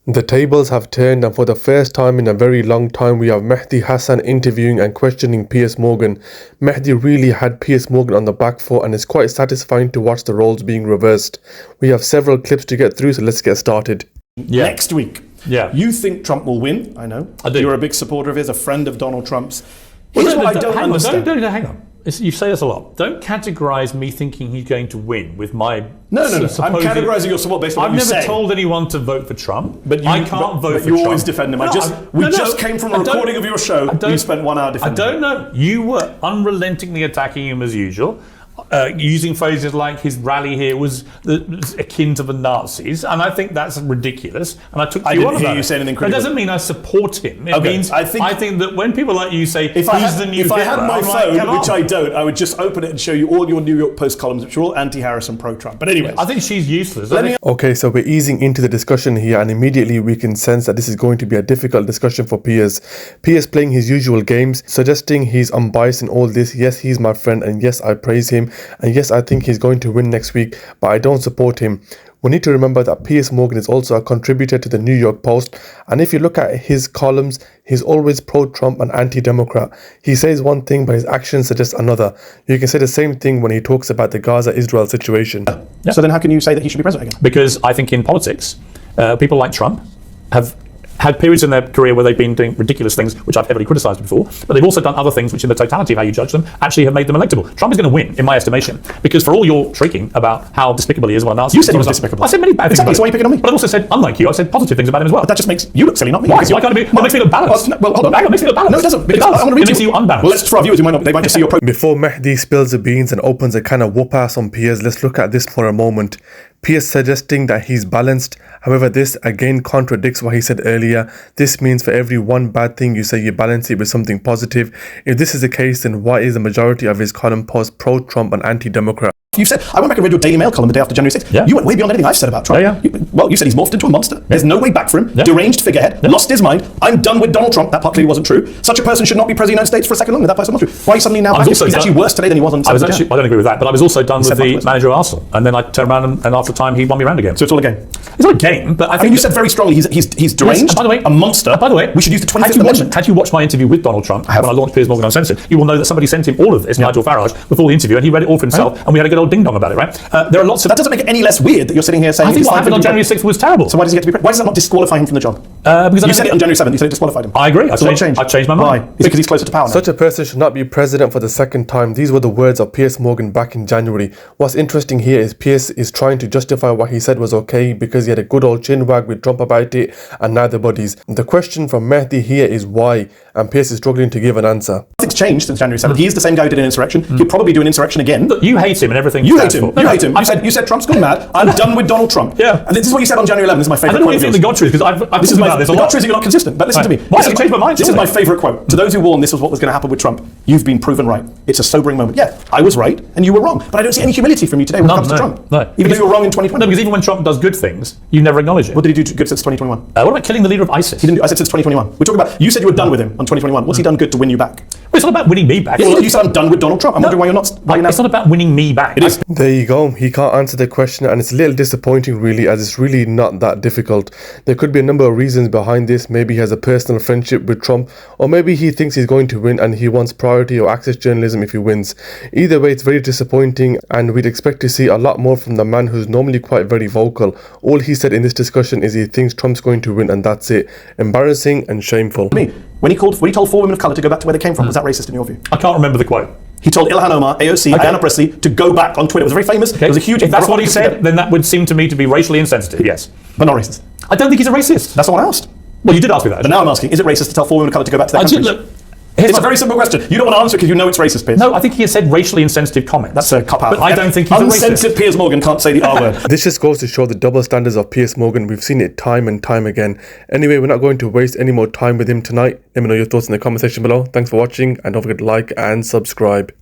The tables have turned, and for the first time in a very long time we have Mehdi Hasan interviewing and questioning Piers Morgan. Mehdi really had Piers Morgan on the back foot, and it's quite satisfying to watch the roles being reversed. We have several clips to get through, so let's get started. Next week. Yeah. You think Trump will win? I know. I do. You're a big supporter of his, a friend of Donald Trump's. Here's what I don't understand. Hang on. You say this a lot. Don't categorise me thinking he's going to win with my... No. I'm categorising your support based on what you say. I've never told anyone to vote for Trump. I can't vote for Trump. You always defend him. We just came from a recording of your show. You spent 1 hour defending him. I don't know. You were unrelentingly attacking him as usual. Using phrases like his rally here was akin to the Nazis, and I think that's ridiculous. And I took you on about it. I didn't hear you say anything critical. That doesn't mean I support him. It means I think that when people like you say he's the new Hitler, if I had my phone, which I don't, I would just open it and show you all your New York Post columns, which are all anti-Harris and pro-Trump. But anyway, I think she's useless. Okay, so we're easing into the discussion here, and immediately we can sense that this is going to be a difficult discussion for Piers. Piers playing his usual games, suggesting he's unbiased in all this. Yes, he's my friend, and yes, I praise him, and yes, I think he's going to win next week, but I don't support him. We need to remember that Piers Morgan is also a contributor to the New York Post, and if you look at his columns, he's always pro-Trump and anti-Democrat. He says one thing, but his actions suggest another. You can say the same thing when he talks about the Gaza-Israel situation. Yeah. So then how can you say that he should be president again? Because I think in politics, people like Trump have had periods in their career where they've been doing ridiculous things, which I've heavily criticised before, but they've also done other things which in the totality of how you judge them actually have made them electable. Trump is going to win, in my estimation, because for all your shrieking about how despicable he is, you said he was despicable. I said many bad things about him. So why are you picking on me? But I've also said, unlike you, I've said positive things about him as well. But that just makes you look silly, not me. Why? Why can't it be? It makes me look balanced. Well, hold on. It makes me look balanced. No, it doesn't. It does. It makes you unbalanced. Well, let's for our viewers who might not, they might just see your Before Mehdi spills the beans and opens a can of whoop-ass on Piers, let's look at this for a moment. Piers suggesting that he's balanced. However, this again contradicts what he said earlier. This means for every one bad thing you say, you balance it with something positive. If this is the case, then why is the majority of his column post pro-Trump and anti-Democrat? You said, I went back and read your Daily Mail column the day after January 6th. Yeah. You went way beyond anything I've said about Trump. You said he's morphed into a monster. There's no way back for him. Deranged figurehead. Lost his mind. I'm done with Donald Trump. That part clearly wasn't true. Such a person should not be president of the United States for a second longer. That part's not true. Why are you suddenly now back? He's actually worse today than he was on Saturday. I don't agree with that, but I was also done with the manager of Arsenal. And then I turned around and after time he won me round again. So it's all a game. It's not a game, but I think you said very strongly he's deranged. Yes, by the way, a monster. By the way, we should use the 25th Amendment. Had you watched my interview with Donald Trump when I launched Piers Morgan Uncensored, you will know that somebody sent him all of this, Nigel Farage, before the interview, and he read it all for himself, and we had a good old ding dong about it, right? There are lots of... That doesn't make it any less weird that you're sitting here saying... I think what happened on January 6th was terrible. So why does he get to be president? Why does that not disqualify him from the job? Because you said it on January 7th, you said it disqualified him. I agree. I've changed my mind. Why? It's because he's closer to power now. Such a person should not be president for the second time. These were the words of Piers Morgan back in January. What's interesting here is Piers is trying to justify what he said was okay because he had a good old chin wag with Trump about it, and now they're buddies. The question from Mehdi here is why, and Piers is struggling to give an answer. Nothing's changed since January 7th. He is the same guy who did an insurrection. He'll probably do an insurrection again. Look, you hate him and everything. You hate him. You hate him. You said Trump's gone mad. I'm done with Donald Trump. Yeah. And this is what you said on January 11th. This is my favourite quote. I don't know if you think the God truth, because I've this is about this a lot. The God truth is you're not consistent. But listen to me. Why have you changed my mind? This is my favourite quote. To those who warned this was what was going to happen with Trump, you've been proven right. It's a sobering moment. Yeah, I was right and you were wrong. But I don't see any humility from you today when it comes to Trump. No. Even though you were wrong in 2020. No, because even when Trump does good things, you never acknowledge it. What did he do good since 2021? What about killing the leader of ISIS? He didn't do, I said since 2021. We're talking about, you said you were done with him on 2021. What's he done good to win you back? Well, it's not about winning me back. Yeah, you said I'm done with Donald Trump. I'm wondering why you're not... It's not about winning me back. It is. There you go. He can't answer the question, and it's a little disappointing really, as it's really not that difficult. There could be a number of reasons behind this. Maybe he has a personal friendship with Trump, or maybe he thinks he's going to win and he wants priority or access journalism if he wins. Either way, it's very disappointing, and we'd expect to see a lot more from the man who's normally quite very vocal. All he said in this discussion is he thinks Trump's going to win, and that's it. Embarrassing and shameful. When he told 4 women of colour to go back to where they came from, was that racist in your view? I can't remember the quote. He told Ilhan Omar, AOC, Ayanna Pressley to go back on Twitter. It was very famous. It was a huge... If that's what he said, then that would seem to me to be racially insensitive, yes. But not racist. I don't think he's a racist. That's not what I asked. Well, you did ask me that. But now I'm asking, is it racist to tell 4 women of colour to go back to their countries? Look, it's a very simple question. You don't want to answer because you know it's racist, Piers. No, I think he has said racially insensitive comments. That's a cop-out. But I don't think he's a racist. Uncensored Piers Morgan can't say the R word. This just goes to show the double standards of Piers Morgan. We've seen it time and time again. Anyway, we're not going to waste any more time with him tonight. Let me know your thoughts in the comment section below. Thanks for watching, and don't forget to like and subscribe.